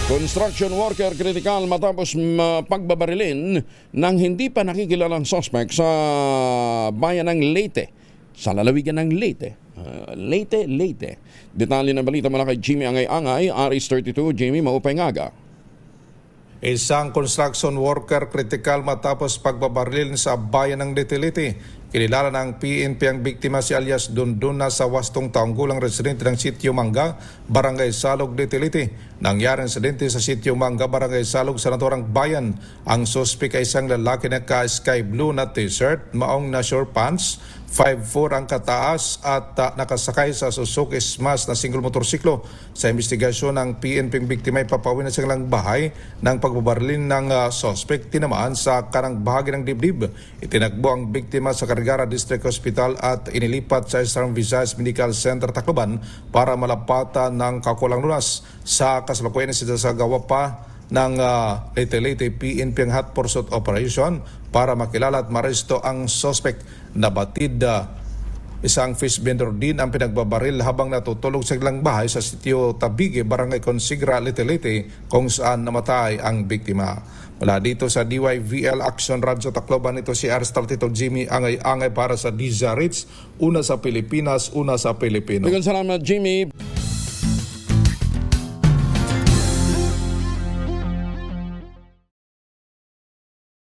Construction worker kritikal matapos pagbabarilin ng hindi pa nakikilalang suspect sa bayan ng Leyte, sa lalawigan ng Leyte. Leyte. Detalye ng balita mula kay Jimmy Angay-Angay, RS32. Jimmy, maupay ngaga. Isang construction worker kritikal matapos pagbabaril sa bayan ng Leyte. Kinilala ng PNP ang biktima si alias Dunduna sa 80 taong gulang residente ng Sitio Manga, Barangay Salog, Leyte. Nangyari ang insidente sa Sitio Manga, Barangay Salog sa naturang bayan. Ang suspect ay isang lalaki na ka-sky blue na t-shirt, maong na short pants, 5'4" ang kataas at nakasakay sa Suzuki Smash na single motorsiklo. Sa investigasyon ng PNP, ang biktima ay papauwi na sa kanilang bahay ng pagbabarilin ng suspect. Tinamaan sa kanang bahagi ng dibdib. Itinagbo ang biktima sa Cargara District Hospital at inilipat sa Eastern Visayas Medical Center, Tacloban para malapatan ng kakulang lunas. Sa kasalukuyan sa gawa pa ng Leyte PNP ang hot pursuit operation para makilala at maresto ang suspect. Nabatid isang fish vendor din ang pinagbabaril habang natutulog sa ilang bahay sa Sitio Tabige, Barangay Consigra, Leyte, kung saan namatay ang biktima. Mula dito sa DYVL Action Radyo Tacloban, ito si RS32 Jimmy Angay-Angay para sa DZRH. Una sa Pilipinas, una sa Pilipino. Salamat, Jimmy.